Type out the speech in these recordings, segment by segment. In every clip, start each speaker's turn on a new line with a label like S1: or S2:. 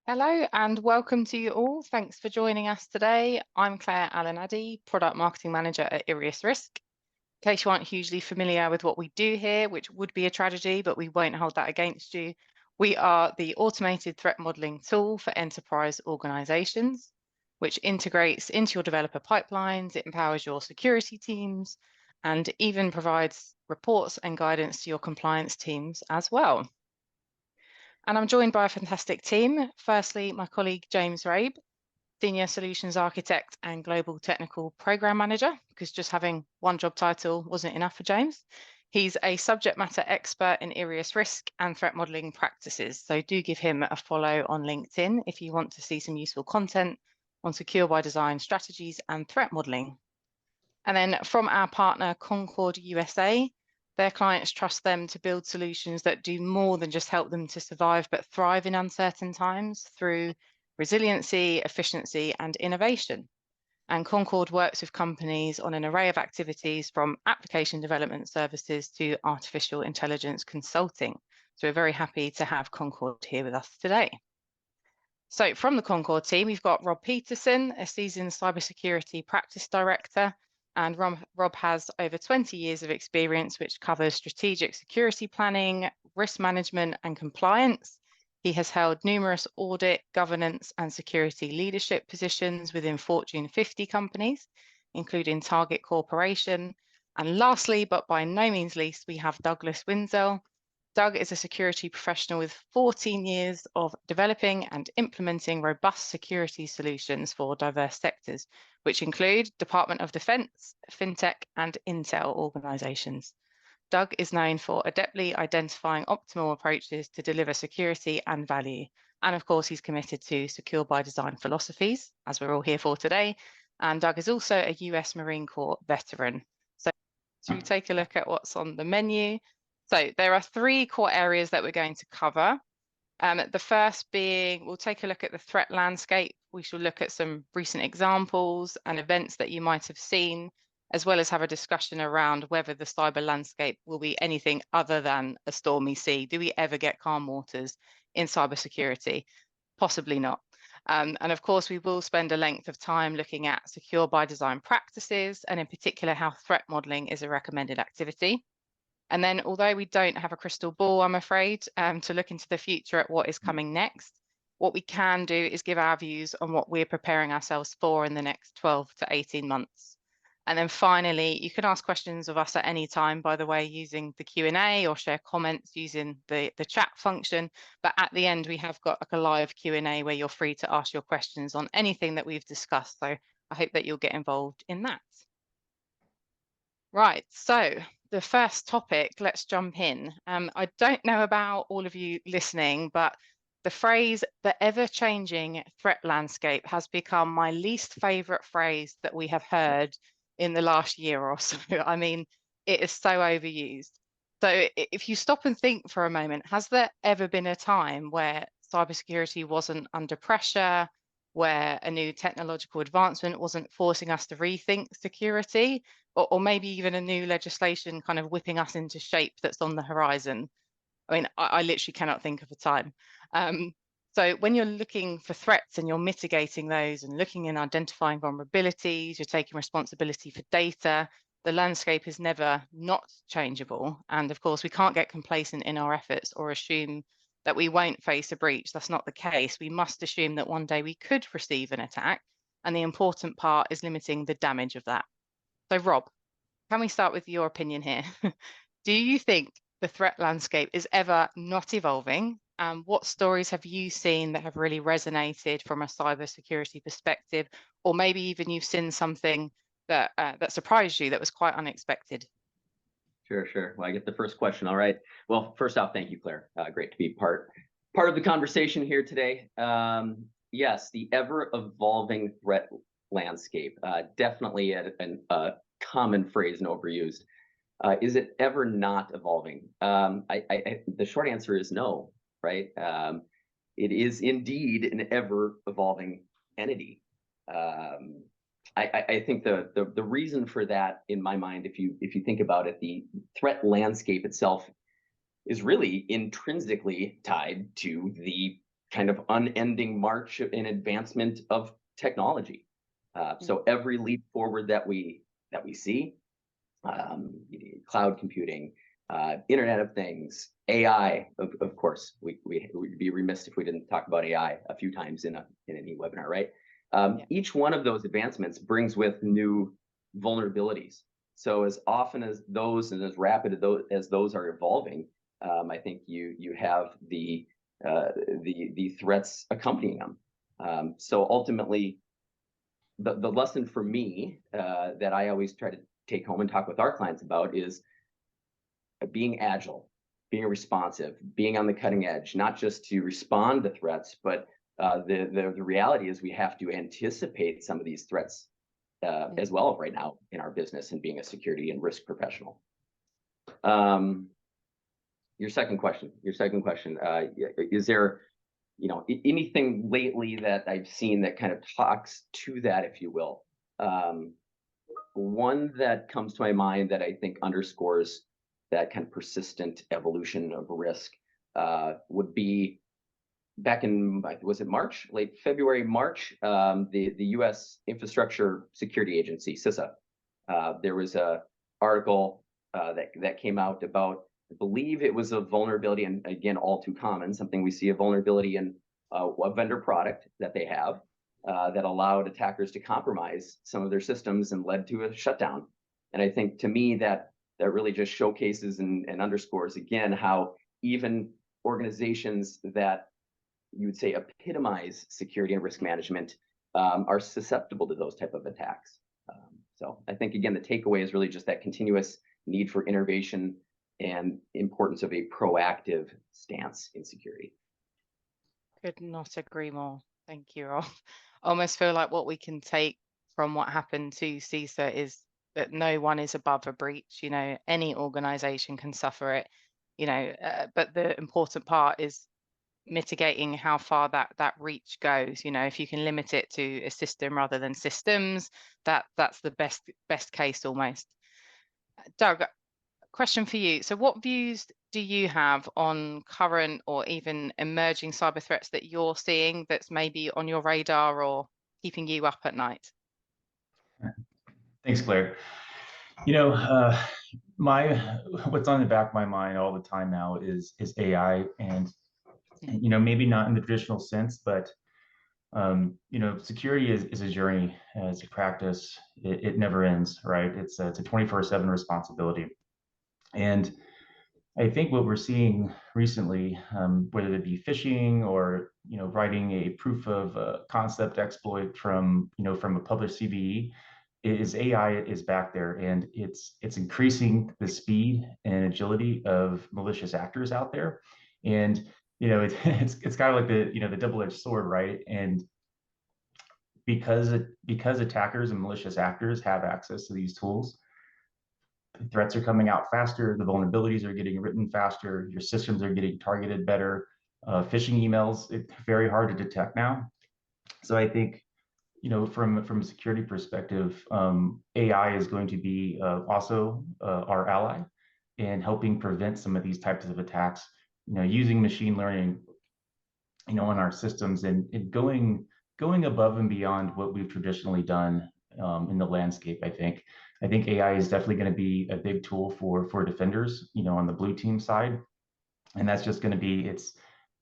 S1: Hello and welcome to you all. Thanks for joining us today. I'm Claire Allen Addy, Product Marketing Manager at Iriusrisk. In case you aren't hugely familiar with what we do here, which would be a tragedy, but we won't hold that against you, we are the automated threat modeling tool for enterprise organizations, which integrates into your developer pipelines. It empowers your security teams and even provides reports and guidance to your compliance teams as well. And I'm joined by a fantastic team. Firstly, my colleague James Rabe, Senior Solutions Architect and Global Technical Program Manager, because just having one job title wasn't enough for James. He's a subject matter expert in Iriusrisk and threat modeling practices. So do give him a follow on LinkedIn if you want to see some useful content on secure by design strategies and threat modeling. And then from our partner, Concord USA, their clients trust them to build solutions that do more than just help them to survive, but thrive in uncertain times through resiliency, efficiency, and innovation. And Concord works with companies on an array of activities from application development services to artificial intelligence consulting. So we're very happy to have Concord here with us today. So from the Concord team, we've got Rob Peterson, a seasoned cybersecurity practice director. And Rob has over 20 years of experience, which covers strategic security planning, risk management, and compliance. He has held numerous audit, governance, and security leadership positions within Fortune 50 companies, including Target Corporation. And lastly, but by no means least, we have Douglas Winzell. Doug is a security professional with 14 years of developing and implementing robust security solutions for diverse sectors, which include Department of Defense, FinTech, and Intel organizations. Doug is known for adeptly identifying optimal approaches to deliver security and value. And of course, he's committed to secure by design philosophies, as we're all here for today. And Doug is also a US Marine Corps veteran. So should we take a look at what's on the menu? So there are three core areas that we're going to cover. The first being, we'll take a look at the threat landscape. We shall look at some recent examples and events that you might have seen, as well as have a discussion around whether the cyber landscape will be anything other than a stormy sea. Do we ever get calm waters in cybersecurity? Possibly not. And of course, we will spend a length of time looking at secure by design practices, and in particular, how threat modeling is a recommended activity. And then, although we don't have a crystal ball, I'm afraid, to look into the future at what is coming next, what we can do is give our views on what we're preparing ourselves for in the next 12 to 18 months. And then finally, you can ask questions of us at any time, by the way, using the Q&A or share comments using the chat function. But at the end, we have got like a live Q&A where you're free to ask your questions on anything that we've discussed. So I hope that you'll get involved in that. Right, so the first topic, let's jump in. I don't know about all of you listening, but the phrase, the ever-changing threat landscape, has become my least favorite phrase that we have heard in the last year or so. I mean, it is so overused. So if you stop and think for a moment, has there ever been a time where cybersecurity wasn't under pressure, where a new technological advancement wasn't forcing us to rethink security? Or maybe even a new legislation kind of whipping us into shape that's on the horizon? I mean, I literally cannot think of a time. So when you're looking for threats and you're mitigating those and looking and identifying vulnerabilities, you're taking responsibility for data, the landscape is never not changeable. And of course, we can't get complacent in our efforts or assume that we won't face a breach. That's not the case. We must assume that one day we could receive an attack. And the important part is limiting the damage of that. So Rob, can we start with your opinion here? Do you think the threat landscape is ever not evolving? What stories have you seen that have really resonated from a cybersecurity perspective? Or maybe even you've seen something that that surprised you that was quite unexpected?
S2: Sure. Well, I get the first question. All right. Well, first off, thank you, Claire. Great to be part of the conversation here today. Yes, the ever-evolving threat landscape, definitely a common phrase and overused. Is it ever not evolving? The short answer is no, right? It is indeed an ever-evolving entity. I think the reason for that, in my mind, if you think about it, the threat landscape itself is really intrinsically tied to the kind of unending march in advancement of technology. So every leap forward that we see, cloud computing, Internet of Things, AI, of course, we'd be remiss if we didn't talk about AI a few times in any webinar, right? Each one of those advancements brings with new vulnerabilities. So as often as those and as rapid as those are evolving, I think you have the threats accompanying them. So ultimately, the lesson for me that I always try to take home and talk with our clients about is being agile, being responsive, being on the cutting edge, not just to respond to threats, but the reality is we have to anticipate some of these threats as well right now in our business and being a security and risk professional. Your second question, is there anything lately that I've seen that kind of talks to that, if you will? One that comes to my mind that I think underscores that kind of persistent evolution of risk would be back in, was it March, late February, March, the U.S. Infrastructure Security Agency, CISA. There was a article that came out about, I believe it was a vulnerability, and again, all too common, something we see, a vulnerability in a vendor product that they have that allowed attackers to compromise some of their systems and led to a shutdown. And I think, to me, that really just showcases and underscores again how even organizations that you would say epitomize security and risk management are susceptible to those type of attacks. So I think, again, the takeaway is really just that continuous need for innovation and importance of a proactive stance in security.
S1: Could not agree more. Thank you. I almost feel like what we can take from what happened to CISA is that no one is above a breach. Any organization can suffer it, but the important part is mitigating how far that reach goes. If you can limit it to a system rather than systems, that's the best case almost. Doug, question for you. So what views do you have on current or even emerging cyber threats that you're seeing that's maybe on your radar or keeping you up at night?
S3: Thanks, Claire. What's on the back of my mind all the time now is AI, and maybe not in the traditional sense, but security is a journey, it's a practice. It never ends, right? It's a 24/7 responsibility. And I think what we're seeing recently, whether it be phishing or writing a proof of concept exploit from a published CVE, is AI is back there, and it's increasing the speed and agility of malicious actors out there. And it's kind of like the double-edged sword, right? And because attackers and malicious actors have access to these tools, threats are coming out faster, the vulnerabilities are getting written faster, your systems are getting targeted better. Phishing emails, it's very hard to detect now. So I think, from a security perspective, AI is going to be also our ally in helping prevent some of these types of attacks, using machine learning, in our systems, and going above and beyond what we've traditionally done in the landscape. I think AI is definitely going to be a big tool for defenders, on the blue team side. And that's just going to be, it's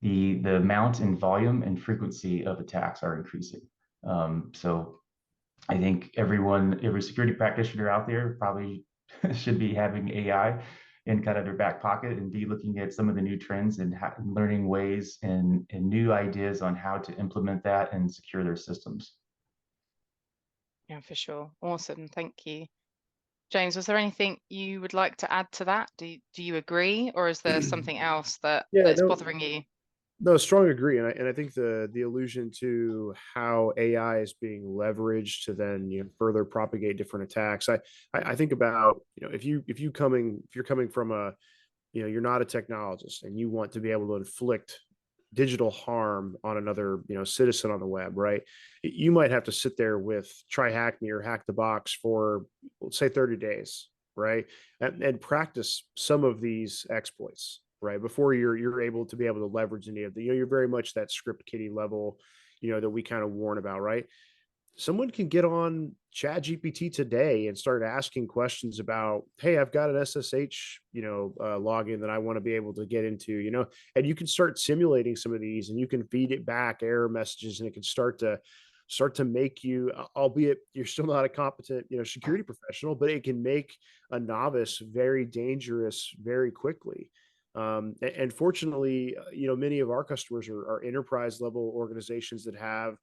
S3: the amount and volume and frequency of attacks are increasing. So I think every security practitioner out there probably should be having AI in kind of their back pocket and be looking at some of the new trends and learning ways and new ideas on how to implement that and secure their systems.
S1: Yeah, for sure. Awesome. Thank you. James, was there anything you would like to add to that? Do you agree, or is there something else that's bothering you?
S4: No, strong agree, and I think the allusion to how AI is being leveraged to then further propagate different attacks. I think about if you're coming from a you're not a technologist and you want to be able to inflict digital harm on another citizen on the web, right? You might have to sit there with try hack me or hack the box for, let's say, 30 days, right? And practice some of these exploits, right? Before you're able to leverage any of the, you're very much that script kiddie level, that we kind of warn about, right? Someone can get on Chat GPT today and start asking questions about, hey, I've got an SSH, login that I want to be able to get into, and you can start simulating some of these, and you can feed it back error messages, and it can start to make you, albeit you're still not a competent, security professional, but it can make a novice very dangerous very quickly. And fortunately, many of our customers are enterprise level organizations that have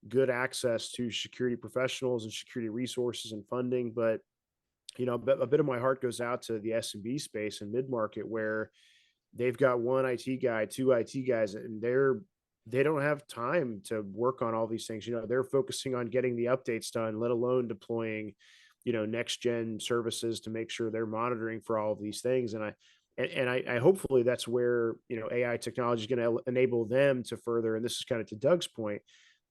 S4: good access to security professionals and security resources and funding. But a bit of my heart goes out to the SMB space and mid market, where they've got one IT guy, two IT guys, and they don't have time to work on all these things. They're focusing on getting the updates done, let alone deploying, next gen services to make sure they're monitoring for all of these things. And I hopefully that's where AI technology is going to enable them to further. And this is kind of to Doug's point,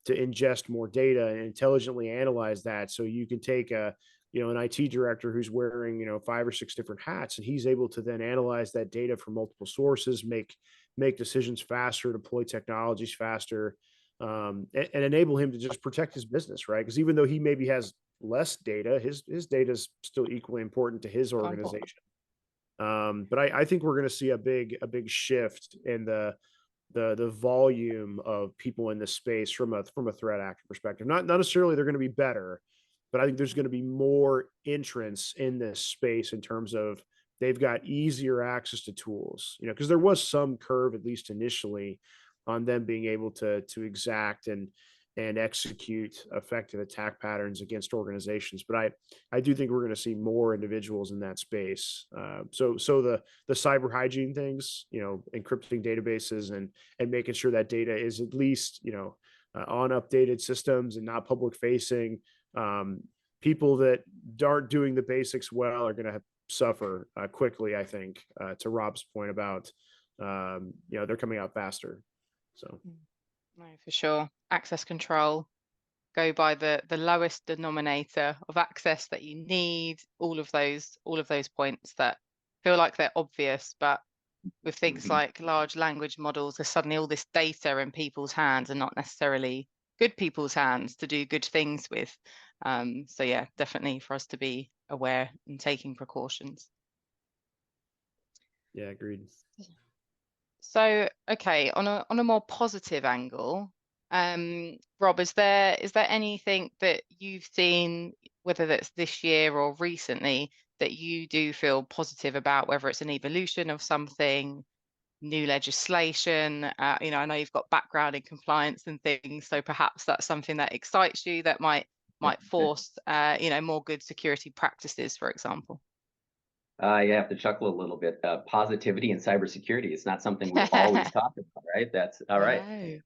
S4: to ingest more data and intelligently analyze that. So you can take an IT director who's wearing, 5 or 6 different hats, and he's able to then analyze that data from multiple sources, make decisions faster, deploy technologies faster, and enable him to just protect his business, right? Because even though he maybe has less data, his data is still equally important to his organization. But I think we're going to see a big shift in the volume of people in this space from a threat actor perspective. Not necessarily they're going to be better, but I think there's going to be more entrants in this space in terms of they've got easier access to tools, because there was some curve, at least initially, on them being able to exact and execute effective attack patterns against organizations. But I do think we're going to see more individuals in that space. So the cyber hygiene things, encrypting databases and making sure that data is at least, on updated systems and not public facing. People that aren't doing the basics well are going to suffer quickly, I think, to Rob's point about, they're coming out faster. So.
S1: No, for sure. Access control, go by the lowest denominator of access that you need. All of those points that feel like they're obvious, but with things like large language models, there's suddenly all this data in people's hands, and not necessarily good people's hands to do good things with. So yeah, definitely for us to be aware and taking precautions.
S4: Yeah, agreed.
S1: So, okay, on a more positive angle, Rob, is there anything that you've seen, whether that's this year or recently, that you do feel positive about, whether it's an evolution of something, new legislation? I know you've got background in compliance and things, so perhaps that's something that excites you, that might force more good security practices, for example.
S2: You have to chuckle a little bit. Positivity in cybersecurity is not something we always talk about, right? That's all right.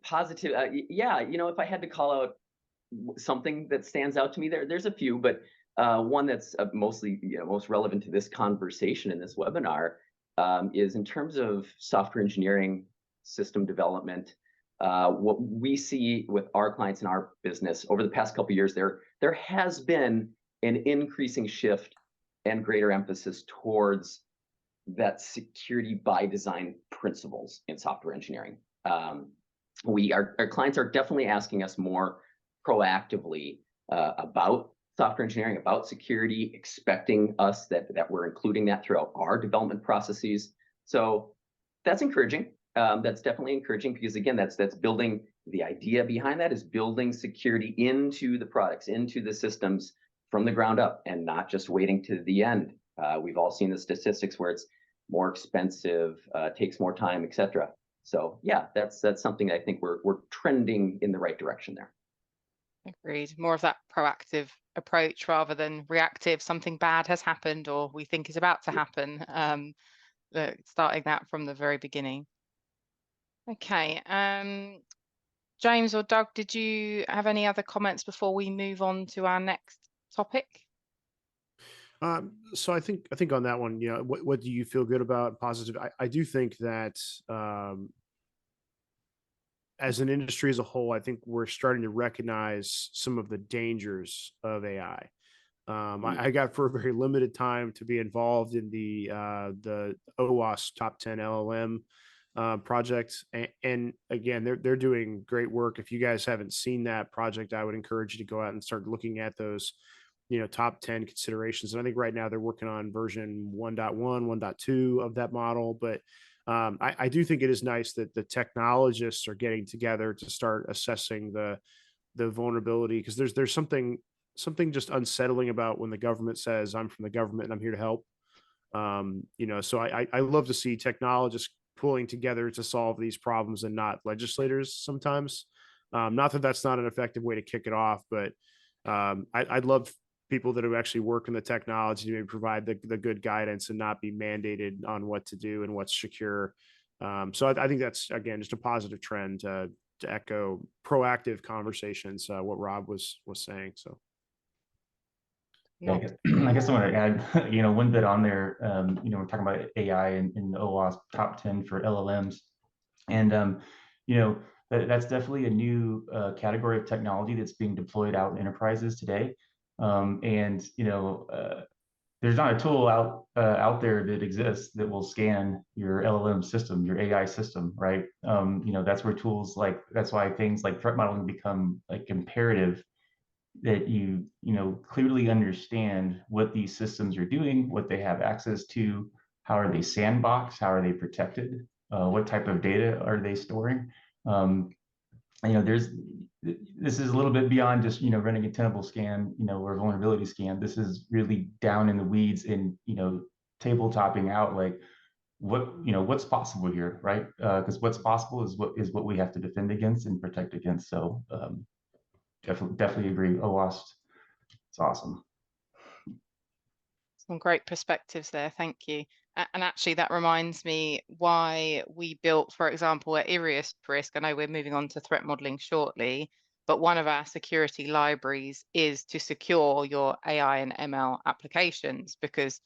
S2: Positive. Yeah, if I had to call out something that stands out to me, there's a few, but one that's mostly, most relevant to this conversation in this webinar is in terms of software engineering, system development. What we see with our clients in our business over the past couple of years, there has been an increasing shift and greater emphasis towards that security by design principles in software engineering. Our clients are definitely asking us more proactively about software engineering, about security, expecting us that we're including that throughout our development processes. So that's encouraging. That's definitely encouraging, because again, that's building, the idea behind that is building security into the products, into the systems from the ground up, and not just waiting to the end. We've all seen the statistics where it's more expensive, takes more time, etc. So yeah, that's something I think we're trending in the right direction there.
S1: Agreed. More of that proactive approach rather than reactive. Something bad has happened or we think is about to happen. Starting that from the very beginning. Okay. James or Doug, did you have any other comments before we move on to our next topic?
S4: So I think on that one, what do you feel good about? Positive. I do think that as an industry as a whole, I think we're starting to recognize some of the dangers of AI. I got for a very limited time to be involved in the OWASP top 10 LLM project. And again, they're doing great work. If you guys haven't seen that project, I would encourage you to go out and start looking at those, top 10 considerations. And I think right now they're working on version 1.1, 1.2 of that model. But I do think it is nice that the technologists are getting together to start assessing the vulnerability, because there's something just unsettling about when the government says, I'm from the government and I'm here to help. So I love to see technologists pulling together to solve these problems and not legislators sometimes. Not that that's not an effective way to kick it off, but I'd love people that have actually work in the technology to maybe provide the good guidance and not be mandated on what to do and what's secure. So I think that's, again, just a positive trend to echo proactive conversations, what Rob was saying. So.
S3: Yeah, I guess I want to add, one bit on there. We're talking about AI in the OWASP top 10 for LLMs, and that's definitely a new category of technology that's being deployed out in enterprises today. There's not a tool out there that exists that will scan your LLM system, your AI system, right? That's where that's why things like threat modeling become like imperative, that you clearly understand what these systems are doing, what they have access to, how are they sandboxed, how are they protected, what type of data are they storing. This is a little bit beyond just running a tenable scan, or a vulnerability scan. This is really down in the weeds in table topping out like what's possible here, right? Because what's possible is what we have to defend against and protect against. So definitely agree. OWASP, it's awesome.
S1: Some great perspectives there. Thank you. And actually, that reminds me why we built, for example, at Iriusrisk. I know we're moving on to threat modeling shortly, but one of our security libraries is to secure your AI and ML applications, because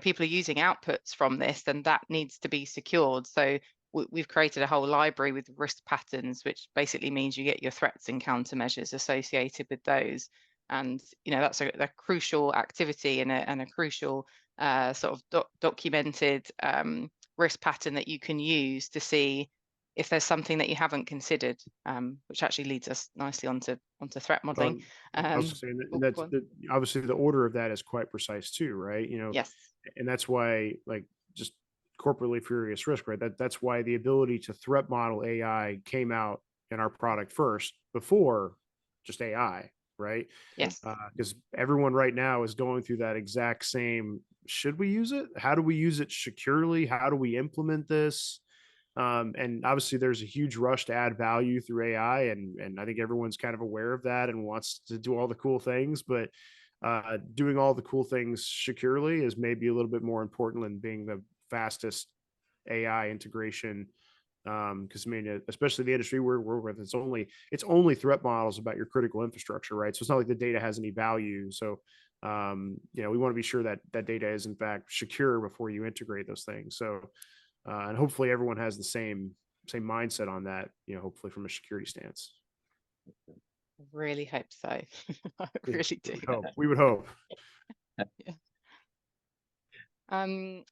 S1: people are using outputs from this, and that needs to be secured. So we've created a whole library with risk patterns, which basically means you get your threats and countermeasures associated with those. And that's a crucial activity and a crucial sort of documented risk pattern that you can use to see if there's something that you haven't considered, which actually leads us nicely onto threat modeling.
S4: I was saying that, obviously the order of that is quite precise too, right?
S1: Yes.
S4: And that's why, like, just corporately for Iriusrisk, right? That's why the ability to threat model AI came out in our product first before just AI, right?
S1: Yes.
S4: Because everyone right now is going through that exact same, should we use it? How do we use it securely? How do we implement this? And obviously there's a huge rush to add value through AI. And I think everyone's kind of aware of that and wants to do all the cool things, but doing all the cool things securely is maybe a little bit more important than being the fastest AI integration. Because especially the industry we're with, it's only threat models about your critical infrastructure, right? So it's not like the data has any value. So we want to be sure that that data is in fact secure before you integrate those things. So and hopefully everyone has the same mindset on that, hopefully from a security stance.
S1: I really hope so. I really do.
S4: We would hope.
S1: Yeah.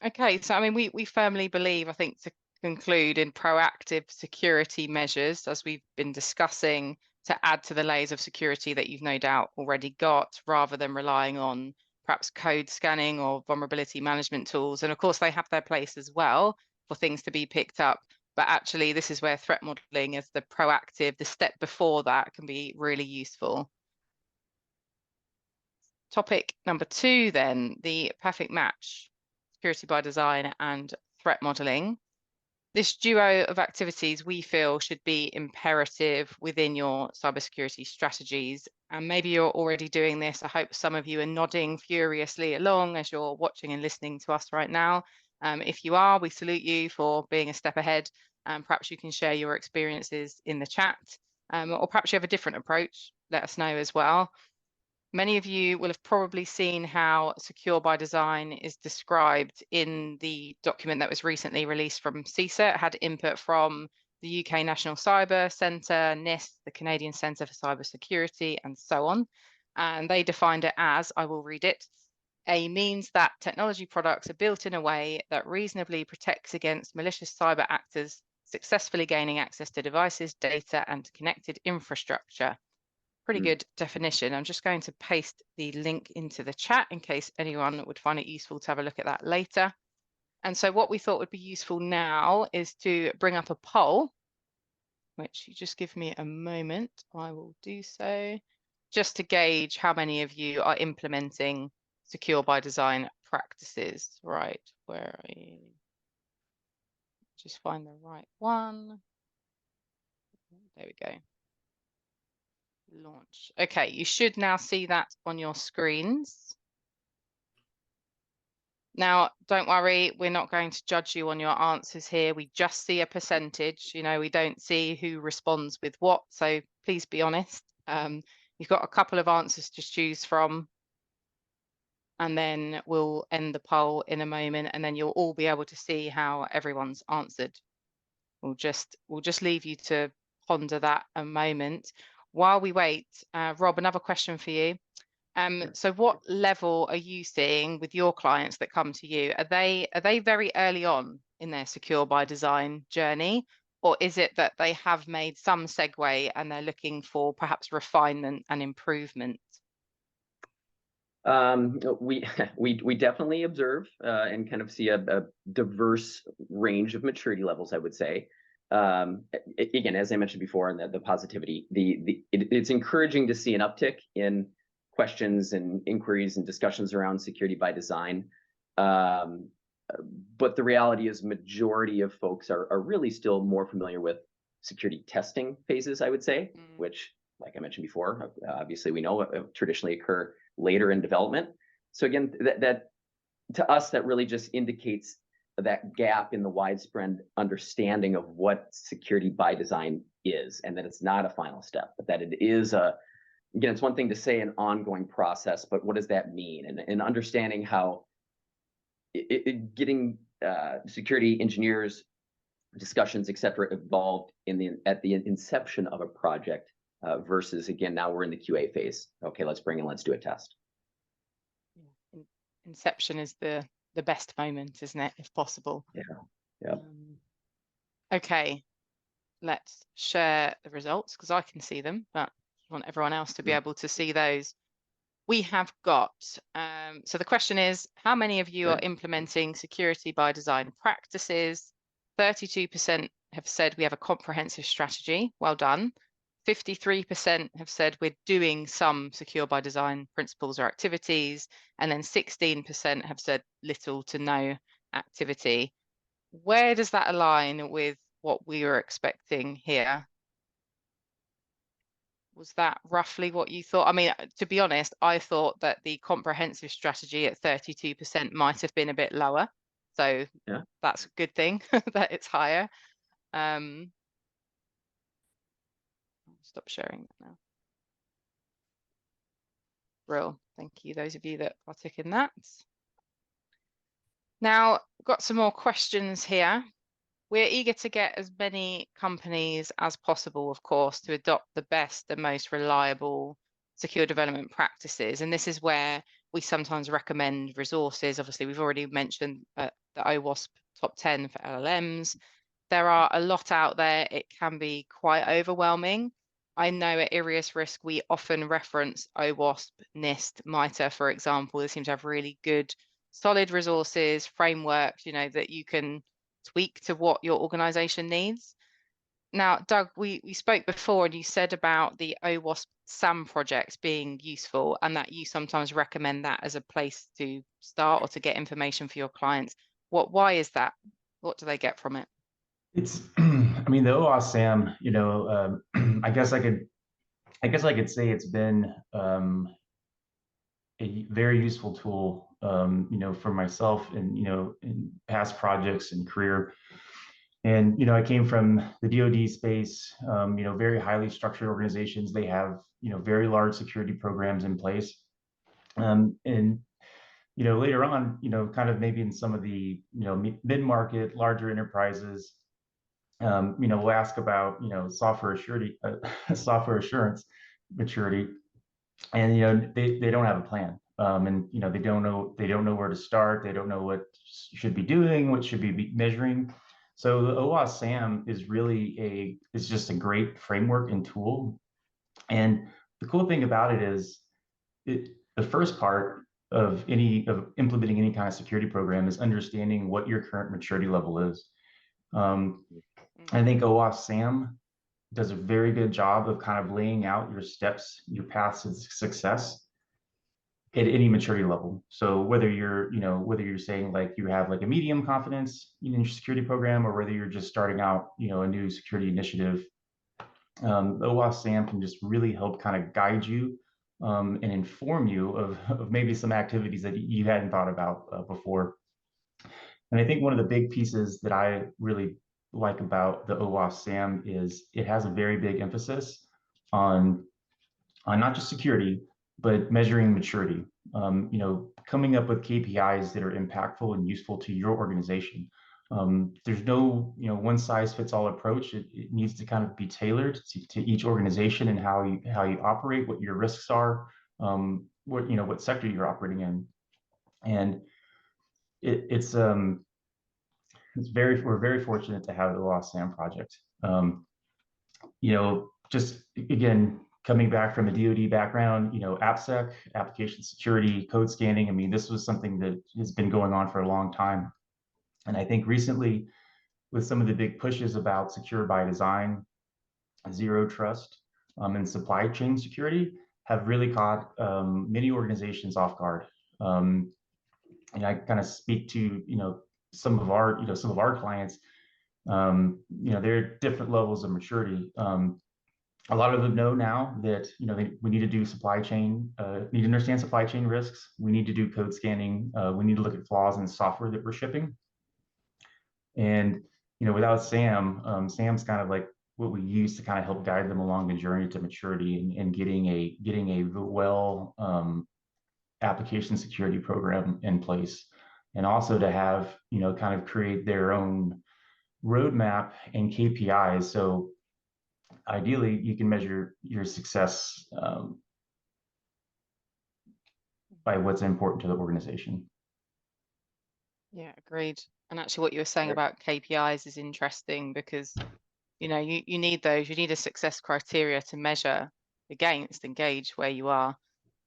S1: Okay, so I mean, we firmly believe, I think, to conclude, in proactive security measures, as we've been discussing, to add to the layers of security that you've no doubt already got, rather than relying on perhaps code scanning or vulnerability management tools. And of course, they have their place as well for things to be picked up. But actually, this is where threat modeling, as the proactive, the step before that, can be really useful. Topic number 2, then, the perfect match: security by design and threat modeling. This duo of activities we feel should be imperative within your cybersecurity strategies. And maybe you're already doing this. I hope some of you are nodding furiously along as you're watching and listening to us right now. If you are, we salute you for being a step ahead. Perhaps you can share your experiences in the chat, or perhaps you have a different approach. Let us know as well. Many of you will have probably seen how secure by design is described in the document that was recently released from CISA. It had input from the UK National Cyber Centre, NIST, the Canadian Centre for Cybersecurity, and so on. and they defined it as, I will read it, A means that technology products are built in a way that reasonably protects against malicious cyber actors successfully gaining access to devices, data, and connected infrastructure. Pretty good definition. I'm just going to paste the link into the chat in case anyone would find it useful to have a look at that later. And so what we thought would be useful now is to bring up a poll, which you just give me a moment. I will do so, just to gauge how many of you are implementing secure by design practices. Right, where are you? Just find the right one. There we go. Launch. Okay, you should now see that on your screens. Now, don't worry, we're not going to judge you on your answers here. We just see a percentage. You know, we don't see who responds with what. So please be honest. You've got a couple of answers to choose from. And then we'll end the poll in a moment, and then you'll all be able to see how everyone's answered. We'll just leave you to ponder that a moment. While we wait, Rob, another question for you. So what level are you seeing with your clients that come to you? Are they very early on in their secure by design journey, or is it that they have made some segue and they're looking for perhaps refinement and improvement?
S2: We definitely observe and kind of see a diverse range of maturity levels, I would say. Again, as I mentioned before, and the positivity, it's encouraging to see an uptick in questions and inquiries and discussions around security by design. But the reality is majority of folks are really still more familiar with security testing phases, I would say, which, like I mentioned before, obviously we know traditionally occur later in development. So again, that to us, that really just indicates that gap in the widespread understanding of what security by design is, and that it's not a final step, but that it is again, it's one thing to say an ongoing process, but what does that mean? And understanding how getting security engineers, discussions, et cetera, evolved at the inception of a project versus, again, now we're in the QA phase. Okay, let's do a test.
S1: Inception is the best moment, isn't it, if possible?
S2: Yeah.
S1: Okay, let's share the results because I can see them, but I want everyone else to be able to see those. We have got, so the question is, how many of you are implementing security by design practices? 32% have said we have a comprehensive strategy. Well done. 53% have said we're doing some secure by design principles or activities. And then 16% have said little to no activity. Where does that align with what we were expecting here? Was that roughly what you thought? I mean, to be honest, I thought that the comprehensive strategy at 32% might have been a bit lower. So yeah, that's a good thing that it's higher. Stop sharing that now. Brill. Thank you, those of you that partook in that. Now, got some more questions here. We're eager to get as many companies as possible, of course, to adopt the best and most reliable secure development practices. And this is where we sometimes recommend resources. Obviously, we've already mentioned the OWASP top 10 for LLMs. There are a lot out there. It can be quite overwhelming. I know at Iriusrisk, we often reference OWASP, NIST, MITRE, for example. They seem to have really good, solid resources, frameworks, you know, that you can tweak to what your organization needs. Now, Doug, we spoke before and you said about the OWASP SAM projects being useful and that you sometimes recommend that as a place to start or to get information for your clients. Why is that? What do they get from it?
S3: It's, I mean, the OWASP SAM, you know, I guess I could say it's been a very useful tool, you know, for myself and, you know, in past projects and career. And, you know, I came from the DoD space, you know, very highly structured organizations. They have, you know, very large security programs in place. And, you know, later on, you know, kind of maybe in some of the, you know, mid-market, larger enterprises, you know, we'll ask about, you know, software assurance maturity. and they don't have a plan, and they don't know where to start. They don't know what should be doing, what should be measuring. So the OWASP SAM is just a great framework and tool. And the cool thing about it is the first part of implementing any kind of security program is understanding what your current maturity level is. I think OWASP SAM does a very good job of kind of laying out your steps, your paths to success at any maturity level. So whether you're saying like you have like a medium confidence in your security program, or whether you're just starting out, a new security initiative, OWASP SAM can just really help kind of guide you and inform you of maybe some activities that you hadn't thought about before. And I think one of the big pieces that I really like about the OWASP SAM is it has a very big emphasis on not just security, but measuring maturity. Coming up with KPIs that are impactful and useful to your organization. There's no one size fits all approach. It needs to kind of be tailored to each organization and how you operate, what your risks are, what sector you're operating in, and we're very fortunate to have the OWASP SAM project. Just again, coming back from a DoD background, AppSec, application security, code scanning. I mean, this was something that has been going on for a long time. And I think recently, with some of the big pushes about secure by design, zero trust, and supply chain security, have really caught many organizations off guard. And I kind of speak to some of our clients. There are different levels of maturity. A lot of them know now that we need to do supply chain, need to understand supply chain risks. We need to do code scanning. We need to look at flaws in the software that we're shipping. And without SAM, SAM's kind of like what we use to kind of help guide them along the journey to maturity and getting a well application security program in place, and also to have kind of create their own roadmap and KPIs. So ideally, you can measure your success by what's important to the organization.
S1: Yeah, agreed. And actually what you were saying about KPIs is interesting because, you need those. You need a success criteria to measure against and gauge where you are.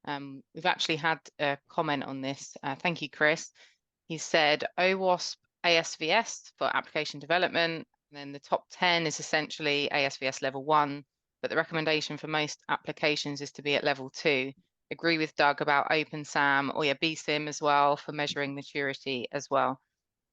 S1: We've actually had a comment on this. Thank you, Chris. He said OWASP ASVS for application development. And then the top 10 is essentially ASVS level 1, but the recommendation for most applications is to be at level 2. Agree with Doug about OpenSAM, or BSIM as well for measuring maturity as well.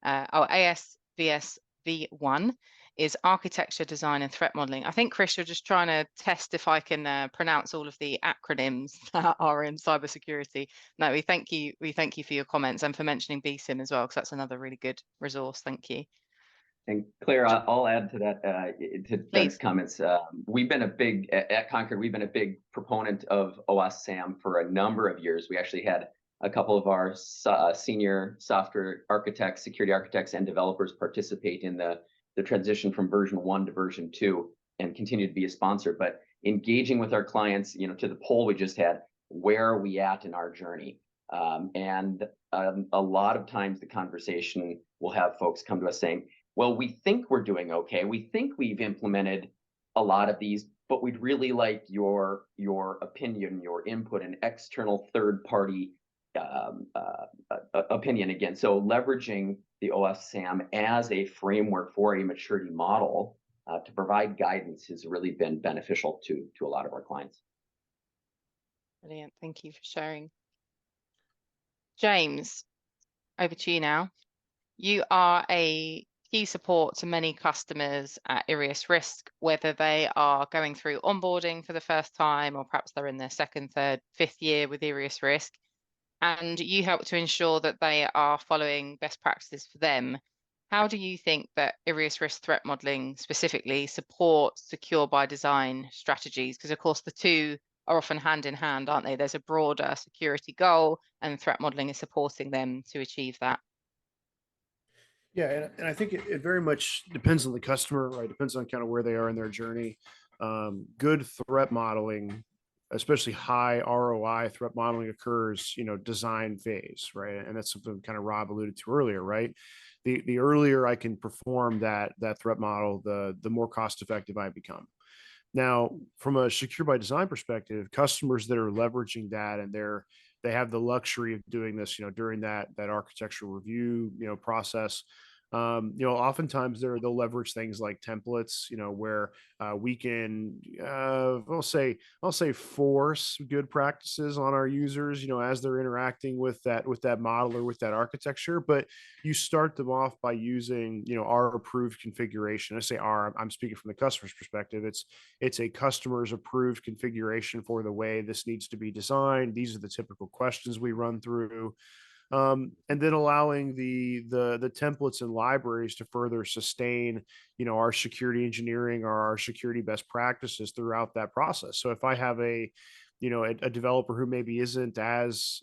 S1: ASVS V1 is architecture, design, and threat modeling. I think, Chris, you're just trying to test if I can pronounce all of the acronyms that are in cybersecurity. No, we thank you for your comments and for mentioning BSIM as well, because that's another really good resource. Thank you.
S2: And Claire, I'll add to that, to Doug's comments. We've been at Concord, we've been a big proponent of OWASP SAM for a number of years. We actually had a couple of our senior software architects, security architects, and developers participate in the transition from version 1 to version 2 and continue to be a sponsor. But engaging with our clients, to the poll we just had, where are we at in our journey? And a lot of times the conversation will have folks come to us saying, well, we think we're doing okay. We think we've implemented a lot of these, but we'd really like your opinion, your input, and external third-party opinion again. So leveraging the OWASP SAM as a framework for a maturity model to provide guidance has really been beneficial to a lot of our clients.
S1: Brilliant. Thank you for sharing. James, over to you now. You are a key support to many customers at Iriusrisk, whether they are going through onboarding for the first time, or perhaps they're in their second, third, fifth year with Iriusrisk, and you help to ensure that they are following best practices for them. How do you think that Iriusrisk threat modeling specifically supports secure by design strategies? Because of course the two are often hand in hand, aren't they? There's a broader security goal, and threat modeling is supporting them to achieve that.
S4: Yeah, and I think it very much depends on the customer, right? Depends on kind of where they are in their journey. Good threat modeling especially high ROI threat modeling occurs, design phase, right? And that's something kind of Rob alluded to earlier, right? The earlier I can perform that threat model, the more cost effective I become. Now, from a secure by design perspective, customers that are leveraging that and they have the luxury of doing this, during that architectural review, process. Oftentimes they'll leverage things like templates, where we can, I'll say force good practices on our users, as they're interacting with that model or with that architecture. But you start them off by using, our approved configuration. I say our, I'm speaking from the customer's perspective. It's a customer's approved configuration for the way this needs to be designed. These are the typical questions we run through. And then allowing the templates and libraries to further sustain, our security engineering or our security best practices throughout that process. So if I have a developer who maybe isn't as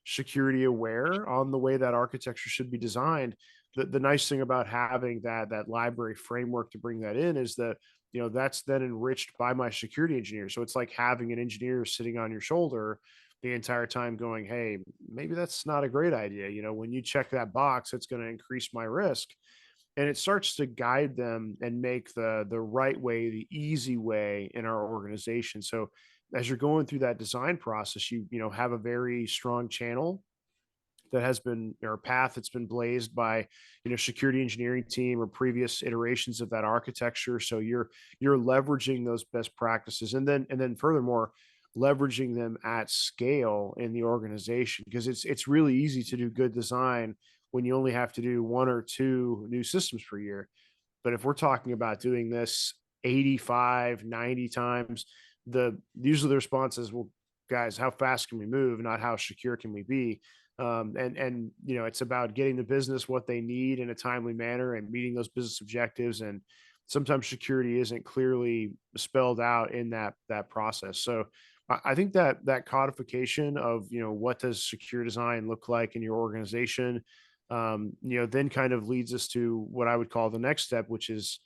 S4: security aware on the way that architecture should be designed, the nice thing about having that library framework to bring that in is that that's then enriched by my security engineer. So it's like having an engineer sitting on your shoulder the entire time going, hey, maybe that's not a great idea. When you check that box, it's going to increase my risk. And it starts to guide them and make the right way, the easy way in our organization. So as you're going through that design process, you have a very strong channel that has been, or path that's been blazed by security engineering team or previous iterations of that architecture. So you're leveraging those best practices, and then furthermore leveraging them at scale in the organization, because it's really easy to do good design when you only have to do 1 or 2 new systems per year. But if we're talking about doing this 85, 90 times, usually the response is, well, guys, how fast can we move, not how secure can we be? And it's about getting the business what they need in a timely manner and meeting those business objectives. And sometimes security isn't clearly spelled out in that process. So I think that codification of what does secure design look like in your organization, then kind of leads us to what I would call the next step, which is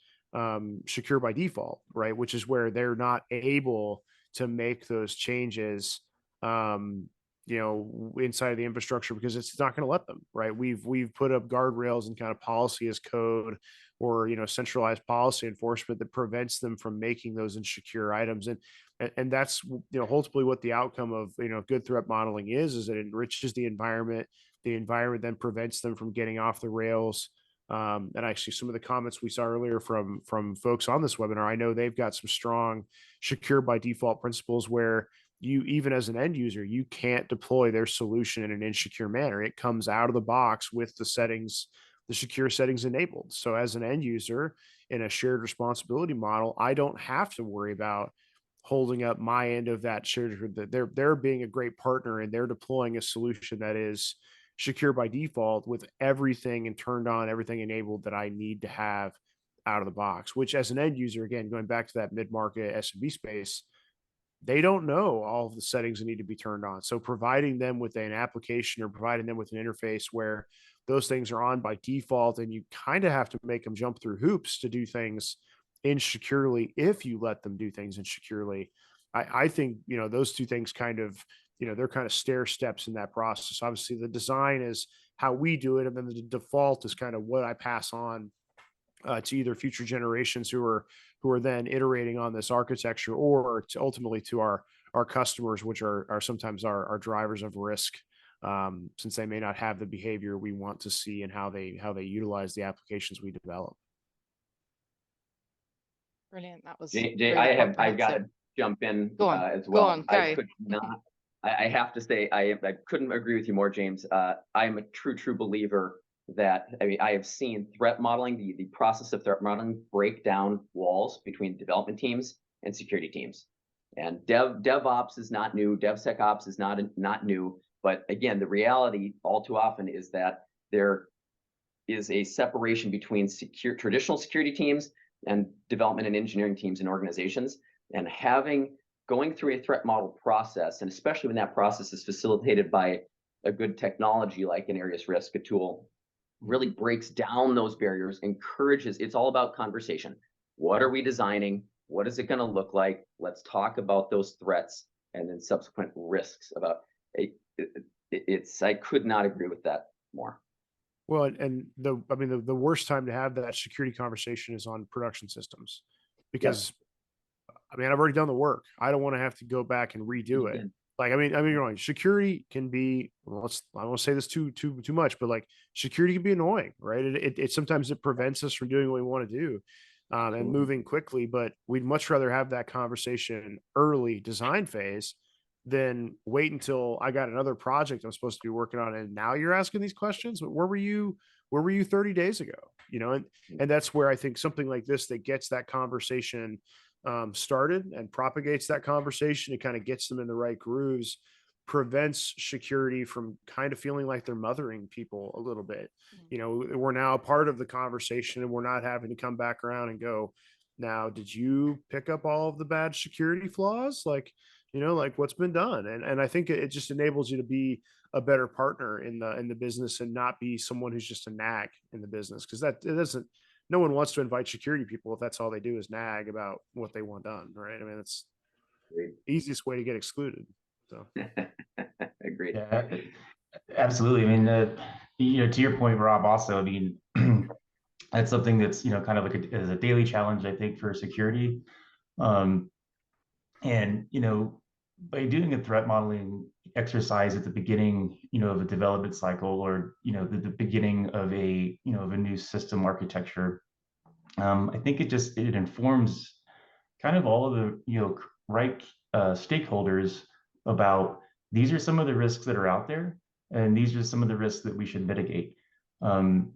S4: secure by default, right? Which is where they're not able to make those changes, inside of the infrastructure, because it's not going to let them, right? We've put up guardrails and kind of policy as code, or centralized policy enforcement that prevents them from making those insecure items. And that's ultimately what the outcome of good threat modeling is it enriches the environment then prevents them from getting off the rails. And actually some of the comments we saw earlier from folks on this webinar, I know they've got some strong secure by default principles where you, even as an end user, you can't deploy their solution in an insecure manner. It comes out of the box with the settings, the secure settings enabled. So as an end user in a shared responsibility model, I don't have to worry about holding up my end of that shared. They're being a great partner, and they're deploying a solution that is secure by default with everything and turned on, everything enabled that I need to have out of the box, which as an end user, again, going back to that mid-market SMB space, they don't know all of the settings that need to be turned on. So providing them with an application or providing them with an interface where those things are on by default, and you kind of have to make them jump through hoops to do things insecurely if you let them do things insecurely. I think, those two things kind of, they're kind of stair steps in that process. Obviously, the design is how we do it, and then the default is kind of what I pass on to either future generations who are then iterating on this architecture, or to ultimately to our customers, which are sometimes our drivers of risk, since they may not have the behavior we want to see and how they utilize the applications we develop.
S1: Brilliant. That was
S2: Jay,
S1: really
S2: I've got to
S1: comprehensive.
S2: jump in
S1: Go on,
S2: as well.
S1: go on, go.
S2: I could not. I have to say I couldn't agree with you more, James. I am a true believer that, I have seen threat modeling, the process of threat modeling, break down walls between development teams and security teams. And DevOps is not new, DevSecOps is not new. But again, the reality all too often is that there is a separation between traditional security teams and development and engineering teams in organizations. And going through a threat model process, and especially when that process is facilitated by a good technology like an Iriusrisk, a tool, really breaks down those barriers, encourages, it's all about conversation. What are we designing? What is it going to look like? Let's talk about those threats and then subsequent risks about it. I could not agree with that more.
S4: Well, and the worst time to have that security conversation is on production systems, because I mean, I've already done the work. I don't want to have to go back and redo it. Like, you're wrong. Security can be, well, I don't want to say this too much, but like security can be annoying, right? It sometimes it prevents us from doing what we want to do, and moving quickly. But we'd much rather have that conversation early design phase than wait until I got another project I'm supposed to be working on, and now you're asking these questions. But where were you? Where were you 30 days ago? You know, and that's where I think something like this that gets that conversation started and propagates that conversation, it kind of gets them in the right grooves, prevents security from kind of feeling like they're mothering people a little bit. You know, we're now a part of the conversation and we're not having to come back around and go, now, did you pick up all of the bad security flaws? Like, you know, like what's been done. And I think it just enables you to be a better partner in the business and not be someone who's just a nag in the business. Cause that it doesn't, no one wants to invite security people if that's all they do is nag about what they want done, right? I mean, it's the easiest way to get excluded. So
S2: Agreed.
S3: Yeah, absolutely. I mean, you know, to your point, Rob, also, I mean, that's something that's, you know, kind of like as a daily challenge, I think, for security. Um, and, you know, by doing a threat modeling exercise at the beginning, you know, of a development cycle, or, you know, the beginning of a, you know, of a new system architecture, I think it informs kind of all of the, you know, right stakeholders about these are some of the risks that are out there, and these are some of the risks that we should mitigate. Um,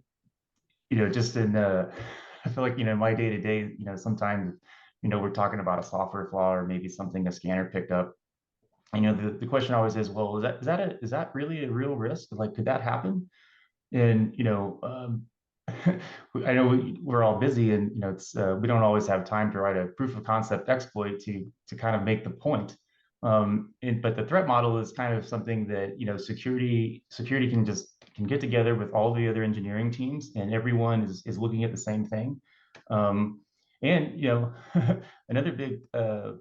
S3: you know, just in I feel like, you know, my day to day, you know, sometimes, you know, we're talking about a software flaw or maybe something a scanner picked up. You know, the question always is, well, is that really a real risk? Like, could that happen? And, you know, I know we're all busy, and, you know, it's we don't always have time to write a proof of concept exploit to kind of make the point. But the threat model is kind of something that, you know, security can get together with all the other engineering teams, and everyone is looking at the same thing. And, you know, another big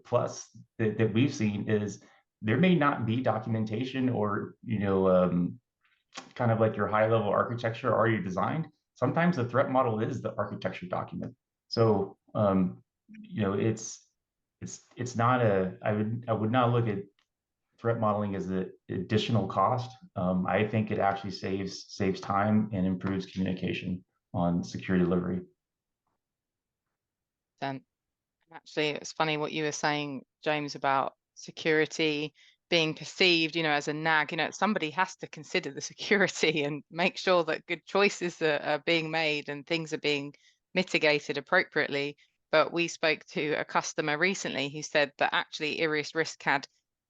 S3: plus that we've seen is there may not be documentation or, you know, kind of like your high level architecture already designed. Sometimes the threat model is the architecture document. So, you know, it's not I would not look at threat modeling as an additional cost. I think it actually saves time and improves communication on security delivery.
S1: And actually, it's funny what you were saying, James, about security being perceived, you know, as a nag. You know, somebody has to consider the security and make sure that good choices are being made and things are being mitigated appropriately. But we spoke to a customer recently who said that actually Iriusrisk had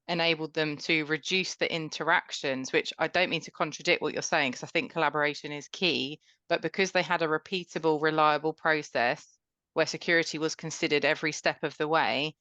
S1: enabled them to reduce the interactions, which I don't mean to contradict what you're saying, because I think collaboration is key, but because they had a repeatable, reliable process where security was considered every step of the way,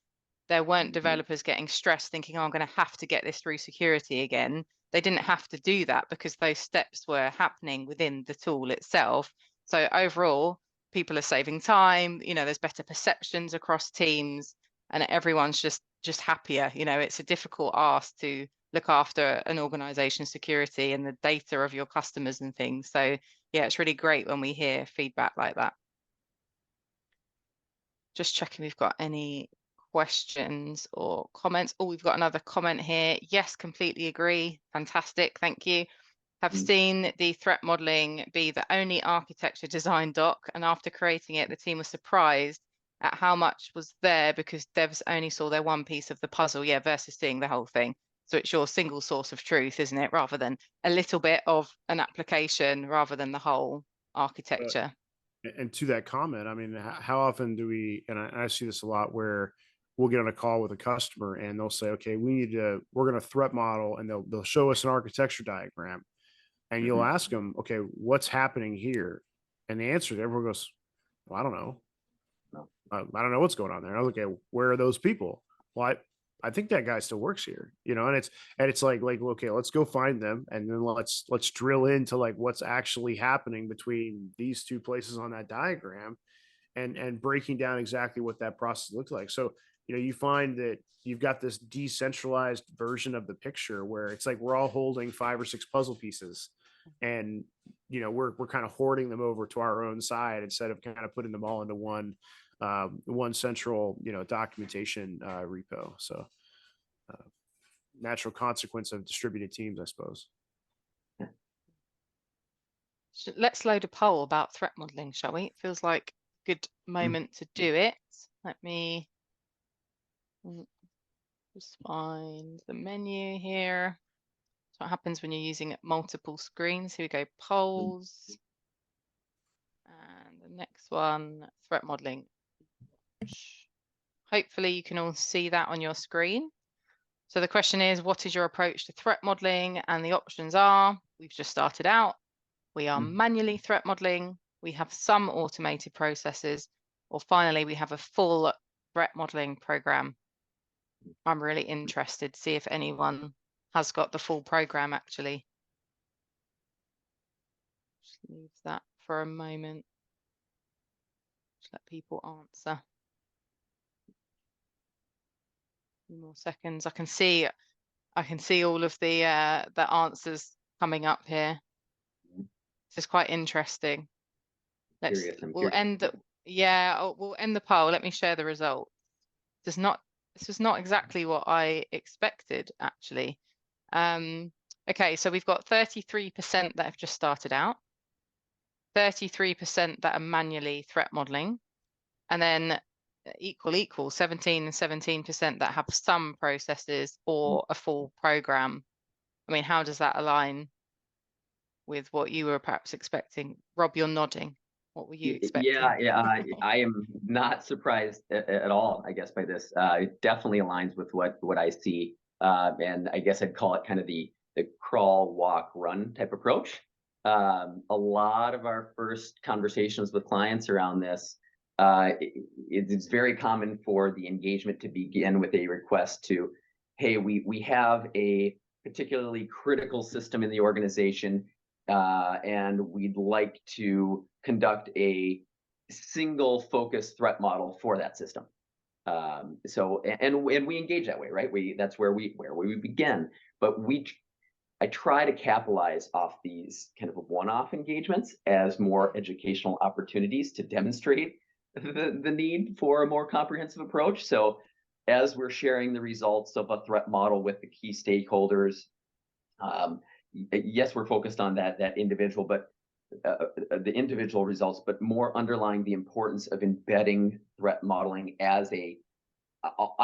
S1: there weren't developers getting stressed thinking, oh, I'm going to have to get this through security again. They didn't have to do that because those steps were happening within the tool itself. So overall, people are saving time, you know, there's better perceptions across teams, and everyone's just happier. You know, it's a difficult ask to look after an organization's security and the data of your customers and things. So yeah, it's really great when we hear feedback like that. Just checking we've got any questions or comments. Oh, we've got another comment here. Yes, completely agree. Fantastic. Thank you. Have seen the threat modeling be the only architecture design doc, and after creating it, the team was surprised at how much was there because devs only saw their one piece of the puzzle, yeah, versus seeing the whole thing. So it's your single source of truth, isn't it? Rather than a little bit of an application, rather than the whole architecture.
S4: And to that comment, I mean, how often do we, and I see this a lot where we'll get on a call with a customer and they'll say, okay, we're going to threat model, and they'll show us an architecture diagram, and you'll ask them, okay, what's happening here? And the answer, everyone goes, well, I don't know. I don't know what's going on there. And I was like, okay, where are those people? Well, I think that guy still works here, you know, and it's like, okay, let's go find them. And then let's drill into like what's actually happening between these two places on that diagram. and breaking down exactly what that process looks like. So, you find that you've got this decentralized version of the picture where it's like we're all holding 5 or 6 puzzle pieces, and we're kind of hoarding them over to our own side instead of kind of putting them all into one central documentation repo. So natural consequence of distributed teams, I suppose.
S1: Let's load a poll about threat modeling, shall we? It feels like a good moment to do it. Let me just find the menu here. So what happens when you're using multiple screens? Here we go, polls. And the next one, threat modeling. Hopefully you can all see that on your screen. So the question is, what is your approach to threat modeling? And the options are, we've just started out, we are manually threat modeling, we have some automated processes, or finally, we have a full threat modeling program. I'm really interested to see if anyone has got the full program actually. Just leave that for a moment. Just let people answer. A few more seconds. I can see all of the answers coming up here. This is quite interesting. We'll end the poll. Let me share the results. This was not exactly what I expected, actually. Okay, so we've got 33% that have just started out, 33% that are manually threat modeling, and then equal 17 and 17% that have some processes or a full program. I mean, how does that align with what you were perhaps expecting? Rob, you're nodding. What were you expecting?
S2: Yeah. I am not surprised at all, I guess, by this. It definitely aligns with what I see. And I guess I'd call it kind of the crawl, walk, run type approach. A lot of our first conversations with clients around this, it's very common for the engagement to begin with a request to, hey, we have a particularly critical system in the organization, and we'd like to conduct a single focus threat model for that system. So we engage that way, right? That's where we begin. But I try to capitalize off these kind of one-off engagements as more educational opportunities to demonstrate the need for a more comprehensive approach. So as we're sharing the results of a threat model with the key stakeholders, yes, we're focused on that individual, but the individual results, but more underlying the importance of embedding threat modeling as I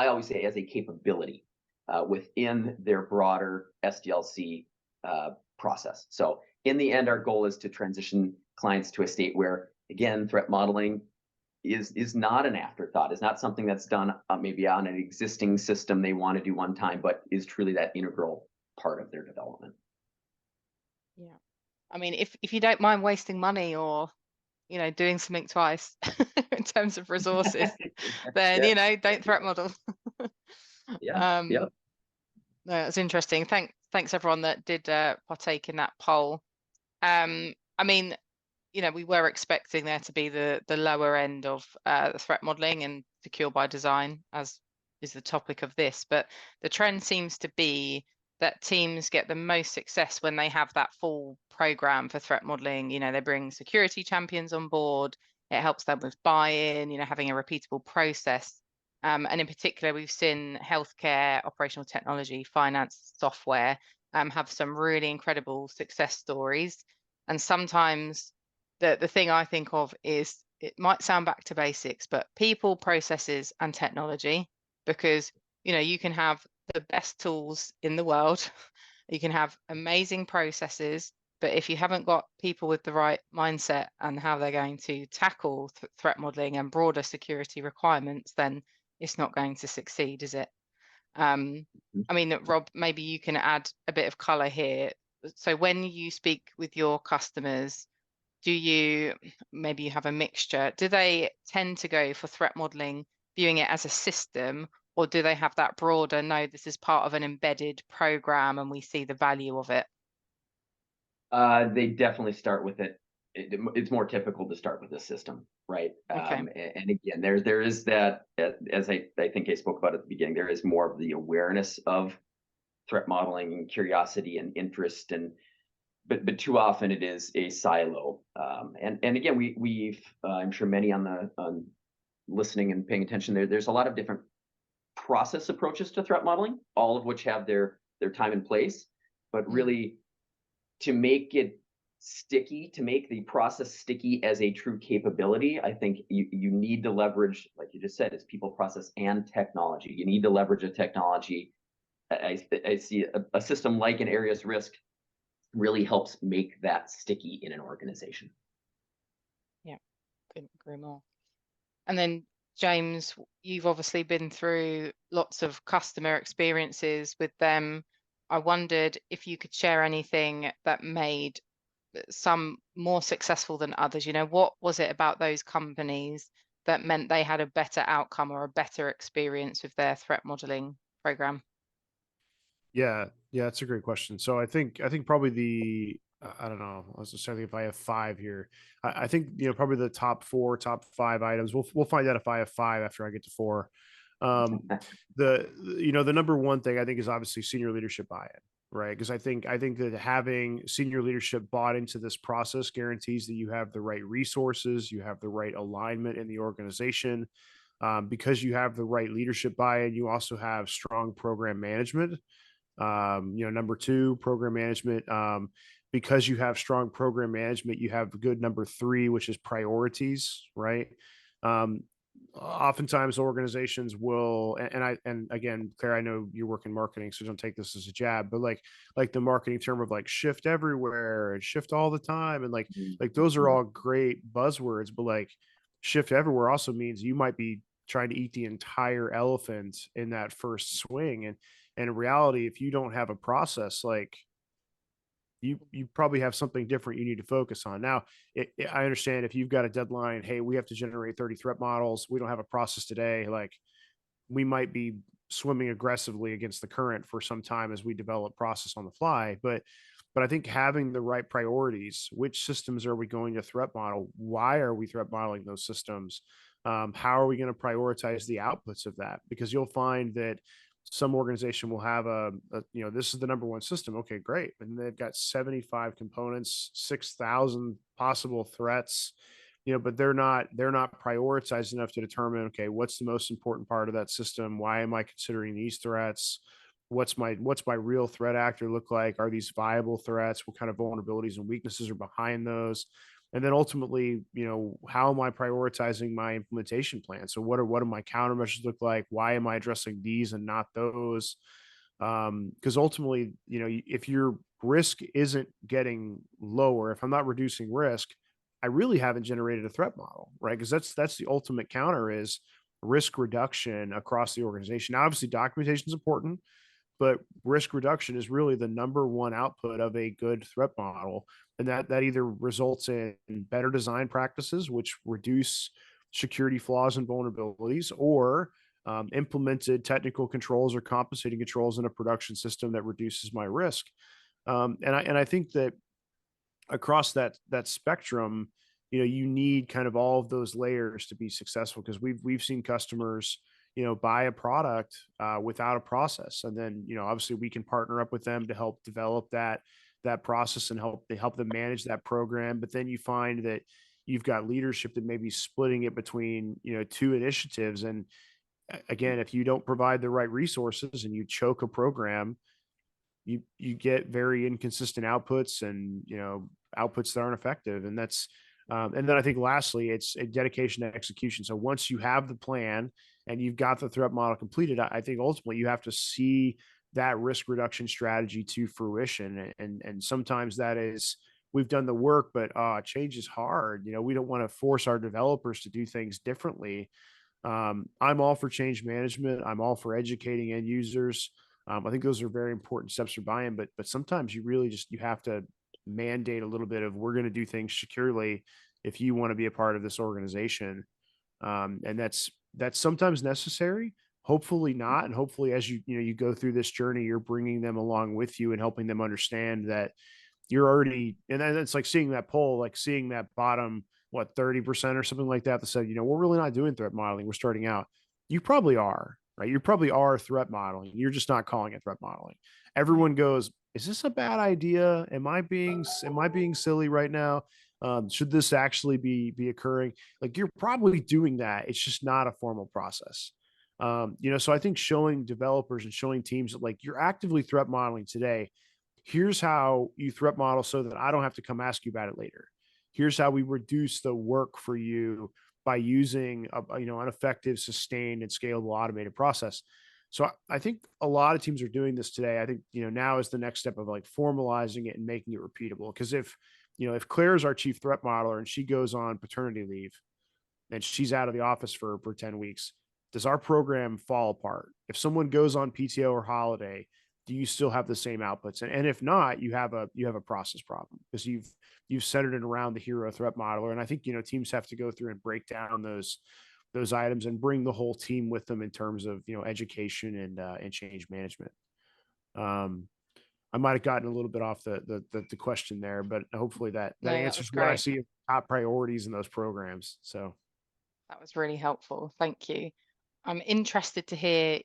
S2: always say as a capability within their broader SDLC process. So in the end, our goal is to transition clients to a state where, again, threat modeling is not an afterthought, is not something that's done maybe on an existing system they want to do one time, but is truly that integral part of their development.
S1: Yeah. I mean, if you don't mind wasting money or, doing something twice in terms of resources, then, don't threat model.
S2: Yeah.
S1: No, that's interesting. Thanks everyone that did partake in that poll. I mean, we were expecting there to be the lower end of the threat modeling and secure by design, as is the topic of this, but the trend seems to be that teams get the most success when they have that full program for threat modeling. They bring security champions on board. It helps them with buy-in, having a repeatable process. And in particular, we've seen healthcare, operational technology, finance, software have some really incredible success stories. And sometimes the thing I think of is, it might sound back to basics, but people, processes, and technology, because you can have the best tools in the world, you can have amazing processes, but if you haven't got people with the right mindset and how they're going to tackle threat modeling and broader security requirements, then it's not going to succeed, is it? I mean, Rob, maybe you can add a bit of color here. So when you speak with your customers, maybe you have a mixture, do they tend to go for threat modeling, viewing it as a system, or do they have that broader, no, this is part of an embedded program and we see the value of it?
S2: They definitely start with it it's more typical to start with a system, right?
S1: Okay.
S2: And again, there is that, as I think I spoke about at the beginning, there is more of the awareness of threat modeling and curiosity and interest, but too often it is a silo. And again, we've I'm sure many on listening and paying attention there's a lot of different process approaches to threat modeling, all of which have their time and place, but really to make it sticky, to make the process sticky as a true capability, I think you need to leverage, like you just said, it's people, process, and technology. You need to leverage a technology. I see a system like an Iriusrisk really helps make that sticky in an organization.
S1: Yeah, couldn't agree more. And then James, you've obviously been through lots of customer experiences with them. I wondered if you could share anything that made some more successful than others. What was it about those companies that meant they had a better outcome or a better experience with their threat modeling program?
S4: Yeah, that's a great question. So I think probably I don't know. I was just trying to think if I have five here. I think probably the top four, top five items. We'll find out if I have five after I get to four. Um, the number one thing I think is obviously senior leadership buy-in, right? Because I think that having senior leadership bought into this process guarantees that you have the right resources, you have the right alignment in the organization. Because you have the right leadership buy-in, you also have strong program management. Number two, program management. Because you have strong program management, you have good number three, which is priorities, right? Um, Oftentimes organizations will, and again, Claire, I know you work in marketing, so don't take this as a jab, but like the marketing term of like shift everywhere and shift all the time, and like those are all great buzzwords, but like shift everywhere also means you might be trying to eat the entire elephant in that first swing. And in reality, if you don't have a process, like you probably have something different you need to focus on. Now, I understand if you've got a deadline, hey, we have to generate 30 threat models. We don't have a process today. Like we might be swimming aggressively against the current for some time as we develop process on the fly. But I think having the right priorities, which systems are we going to threat model? Why are we threat modeling those systems? How are we going to prioritize the outputs of that? Because you'll find that some organization will have this is the number one system. Okay, great. And they've got 75 components, 6,000 possible threats, but they're not prioritized enough to determine, okay, what's the most important part of that system? Why am I considering these threats? What's my real threat actor look like? Are these viable threats? What kind of vulnerabilities and weaknesses are behind those? And then ultimately, how am I prioritizing my implementation plan? So what do my countermeasures look like? Why am I addressing these and not those? Because ultimately, if your risk isn't getting lower, if I'm not reducing risk, I really haven't generated a threat model, right? Because that's the ultimate counter is risk reduction across the organization. Now, obviously, documentation is important, but risk reduction is really the number one output of a good threat model. And that either results in better design practices, which reduce security flaws and vulnerabilities, or implemented technical controls or compensating controls in a production system that reduces my risk. And I think that across that spectrum, you need kind of all of those layers to be successful, because we've seen customers buy a product without a process, and then obviously we can partner up with them to help develop that process and help them manage that program. But then you find that you've got leadership that may be splitting it between two initiatives, and again, if you don't provide the right resources and you choke a program, you get very inconsistent outputs, and outputs that aren't effective. And that's and then I think lastly, it's a dedication to execution. So once you have the plan and you've got the threat model completed, I think ultimately you have to see that risk reduction strategy to fruition. And sometimes that is, we've done the work, but change is hard. We don't want to force our developers to do things differently. I'm all for change management. I'm all for educating end users. I think those are very important steps for buy-in, but sometimes you really you have to mandate a little bit of, we're going to do things securely if you want to be a part of this organization. And that's sometimes necessary, hopefully not. And hopefully as you go through this journey, you're bringing them along with you and helping them understand that you're already, and then it's like seeing that poll, like seeing that bottom, what, 30% or something like that said, we're really not doing threat modeling. We're starting out. You probably are, right? You probably are threat modeling. You're just not calling it threat modeling. Everyone goes, is this a bad idea? Am I being silly right now? Should this actually be occurring? Like, you're probably doing that. It's just not a formal process. So I think showing developers and showing teams that, like, you're actively threat modeling today. Here's how you threat model so that I don't have to come ask you about it later. Here's how we reduce the work for you by using an effective, sustained, and scalable automated process. So I think a lot of teams are doing this today. I think now is the next step of like formalizing it and making it repeatable. Because if Claire is our chief threat modeler and she goes on paternity leave and she's out of the office for 10 weeks, does our program fall apart? If someone goes on PTO or holiday, do you still have the same outputs? And if not, you have a process problem because you've centered it around the hero threat modeler. And I think teams have to go through and break down those items and bring the whole team with them in terms of education and change management. I might have gotten a little bit off the question there, but hopefully that
S1: No, that
S4: answers
S1: was
S4: what I
S1: great.
S4: see as top priorities in those programs. So
S1: That was really helpful. Thank you. I'm interested to hear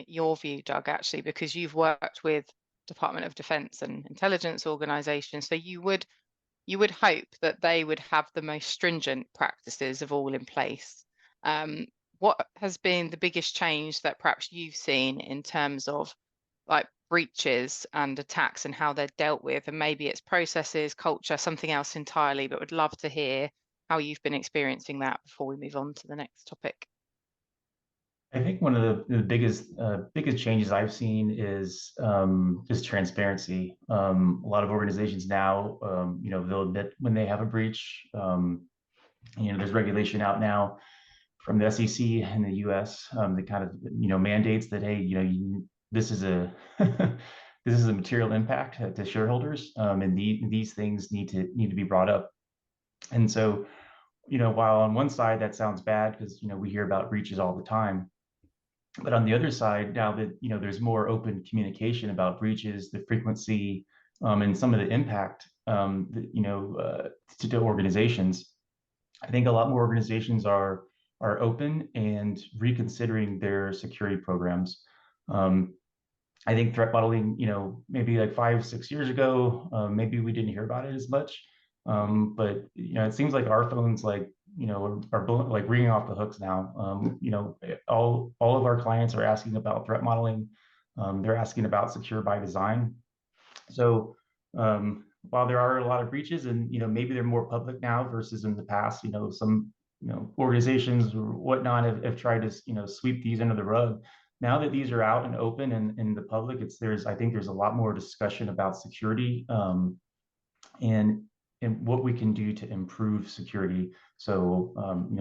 S1: your view, Doug, actually, because you've worked with Department of Defense and intelligence organizations. So you would hope that they would have the most stringent practices of all in place. What has been the biggest change that perhaps you've seen in terms of like breaches and attacks and how they're dealt with? And maybe it's processes, culture, something else entirely, but would love to hear how you've been experiencing that before we move on to the next topic.
S3: I think one of the biggest changes I've seen is transparency. A lot of organizations now, they'll admit when they have a breach. There's regulation out now from the SEC in the U.S. That kind of mandates that, hey, this is a this is a material impact to shareholders, and these things need to be brought up. And so, while on one side that sounds bad because we hear about breaches all the time, but on the other side, now that there's more open communication about breaches, the frequency, and some of the impact, to organizations, I think a lot more organizations are open and reconsidering their security programs. I think threat modeling, maybe like 5-6 years ago, maybe we didn't hear about it as much. But it seems like our phones, like, are like ringing off the hooks now. All of our clients are asking about threat modeling. They're asking about secure by design. So while there are a lot of breaches, and maybe they're more public now versus in the past, some organizations or whatnot have tried to sweep these under the rug. Now that these are out and open and in the public, I think there's a lot more discussion about security, and what we can do to improve security. So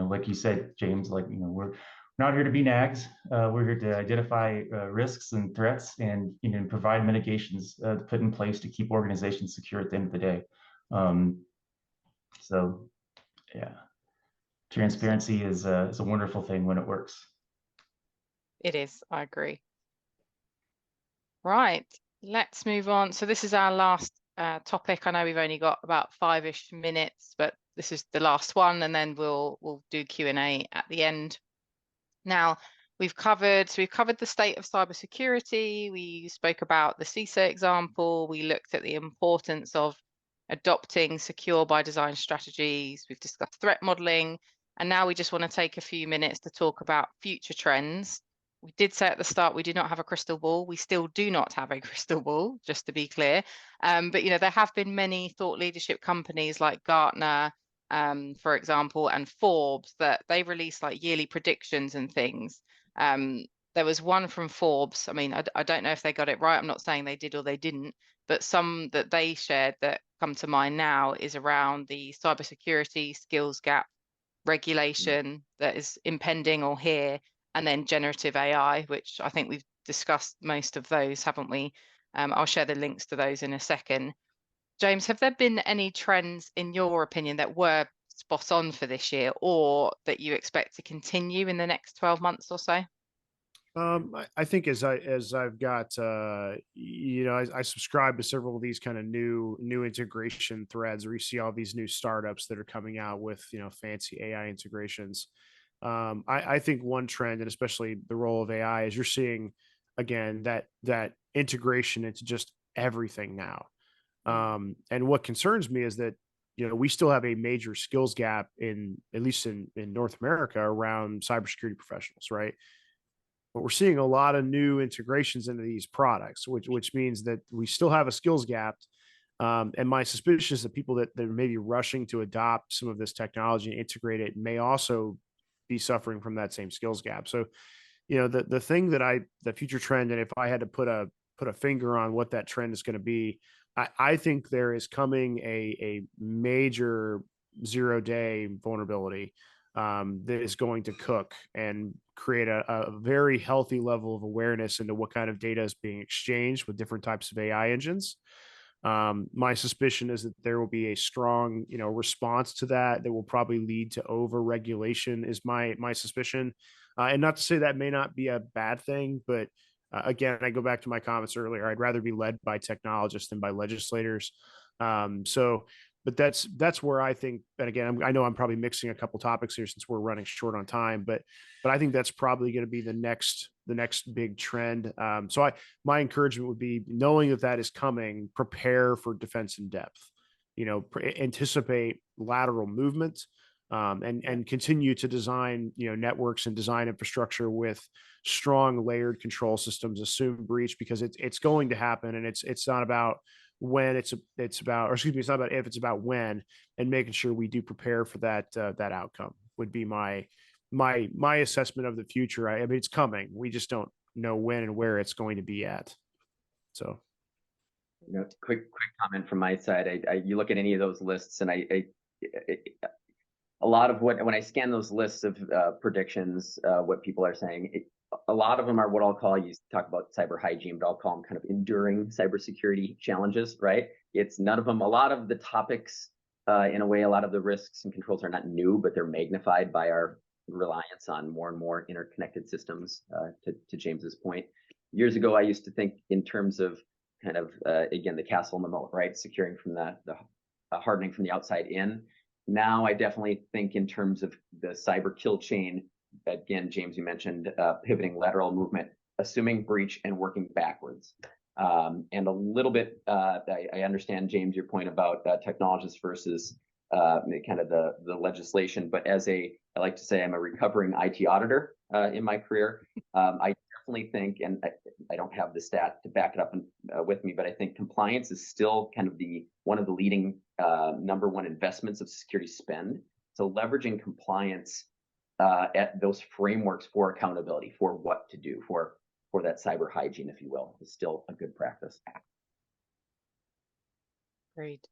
S3: like you said, James, like we're not here to be nags. We're here to identify risks and threats and provide mitigations to put in place to keep organizations secure at the end of the day. So yeah, transparency is a wonderful thing when it works.
S1: It is, I agree. Right, let's move on. So this is our last topic. I know we've only got about 5-ish minutes, but this is the last one, and then we'll do Q&A at the end. Now, we've covered the state of cybersecurity. We spoke about the CISA example. We looked at the importance of adopting secure by design strategies. We've discussed threat modeling, and now we just want to take a few minutes to talk about future trends. We did say at the start we do not have a crystal ball. We still do not have a crystal ball, just to be clear. But there have been many thought leadership companies like Gartner, for example, and Forbes, that they release like yearly predictions and things. There was one from Forbes. I mean, I don't know if they got it right. I'm not saying they did or they didn't, but some that they shared that come to mind now is around the cybersecurity skills gap, regulation that is impending or here, and then generative AI, which I think we've discussed most of those, haven't we? I'll share the links to those in a second. James, have there been any trends, in your opinion, that were spot on for this year or that you expect to continue in the next 12 months or so?
S4: I think as I've got I subscribe to several of these kind of new integration threads where you see all these new startups that are coming out with fancy AI integrations. I think one trend, and especially the role of AI, is you're seeing again that integration into just everything now. And what concerns me is that we still have a major skills gap in at least in North America around cybersecurity professionals, right? But we're seeing a lot of new integrations into these products, which means that we still have a skills gap. And my suspicion is that people that may be rushing to adopt some of this technology and integrate it may also be suffering from that same skills gap. So, the thing the future trend, and if I had to put a finger on what that trend is going to be, I think there is coming a major 0-day vulnerability that is going to cook and create a very healthy level of awareness into what kind of data is being exchanged with different types of AI engines. My suspicion is that there will be a strong, response to that will probably lead to over regulation. Is my suspicion, and not to say that may not be a bad thing, but again, I go back to my comments earlier. I'd rather be led by technologists than by legislators. But that's where I think. And again, I know I'm probably mixing a couple topics here since we're running short on time, but I think that's probably going to be the next big trend. My encouragement would be, knowing that is coming, prepare for defense in depth. Anticipate lateral movement, and continue to design networks and design infrastructure with strong layered control systems. Assume breach, because it's going to happen, and it's not about when, it's about, or excuse me, it's not about if, it's about when, and making sure we do prepare for that outcome would be my assessment of the future. I mean, it's coming. We just don't know when and where it's going to be at. So,
S2: quick comment from my side. You look at any of those lists, and a lot of when I scan those lists of predictions, what people are saying, a lot of them are what I'll call, you talk about cyber hygiene, but I'll call them kind of enduring cybersecurity challenges, right? It's none of them, a lot of the topics, in a way, a lot of the risks and controls are not new, but they're magnified by our reliance on more and more interconnected systems, to James's point. Years ago, I used to think in terms of kind of, again, the castle and the moat, right? Securing from the hardening from the outside in. Now I definitely think in terms of the cyber kill chain. Again, James, you mentioned pivoting lateral movement, assuming breach and working backwards. And a little bit, I understand, James, your point about technologists versus kind of the legislation. But I like to say I'm a recovering IT auditor in my career. I definitely think, and I don't have the stat to back it up with me, but I think compliance is still kind of one of the leading #1 investments of security spend. So leveraging compliance at those frameworks for accountability, for what to do, for that cyber hygiene, if you will, is still a good practice.
S1: Great.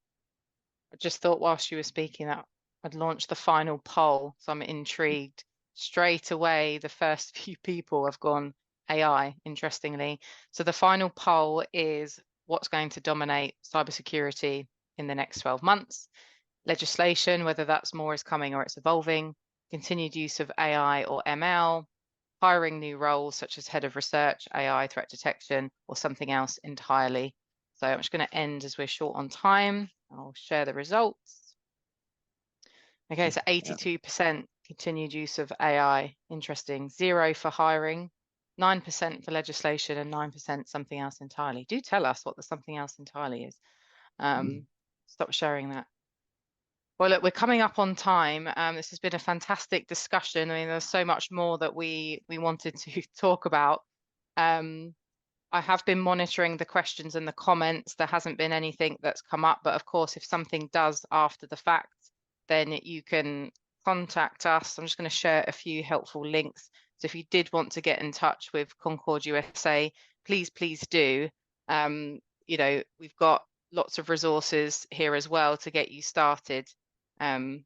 S1: I just thought whilst you were speaking that I'd launch the final poll, so I'm intrigued. Straight away, the first few people have gone AI, interestingly. So the final poll is, what's going to dominate cybersecurity in the next 12 months? Legislation, whether that's more is coming or it's evolving, continued use of AI or ML, hiring new roles such as head of research, AI, threat detection, or something else entirely. So I'm just going to end as we're short on time. I'll share the results. Okay, so 82% continued use of AI. Interesting. 0 for hiring, 9% for legislation, and 9% something else entirely. Do tell us what the something else entirely is. Stop sharing that. Well, look, we're coming up on time. This has been a fantastic discussion. I mean, there's so much more that we wanted to talk about. I have been monitoring the questions and the comments. There hasn't been anything that's come up, but of course, if something does after the fact, then you can contact us. I'm just going to share a few helpful links. So if you did want to get in touch with Concord USA, please do. We've got lots of resources here as well to get you started. But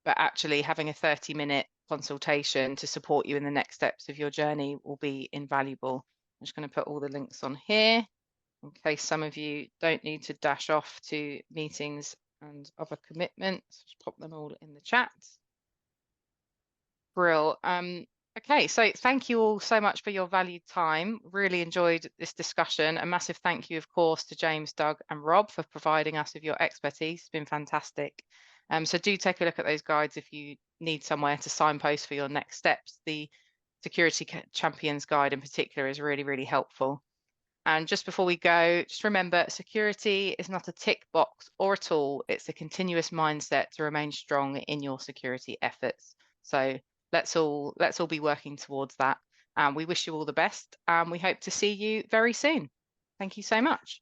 S1: actually having a 30-minute consultation to support you in the next steps of your journey will be invaluable. I'm just going to put all the links on here in case some of you don't need to dash off to meetings and other commitments. Just pop them all in the chat. Brill. Okay, so thank you all so much for your valued time. Really enjoyed this discussion. A massive thank you, of course, to James, Doug, and Rob for providing us with your expertise. It's been fantastic. So do take a look at those guides if you need somewhere to signpost for your next steps. The Security Champions Guide in particular is really, really helpful. And just before we go, just remember, security is not a tick box or a tool. It's a continuous mindset to remain strong in your security efforts. So let's all be working towards that. And we wish you all the best. And we hope to see you very soon. Thank you so much.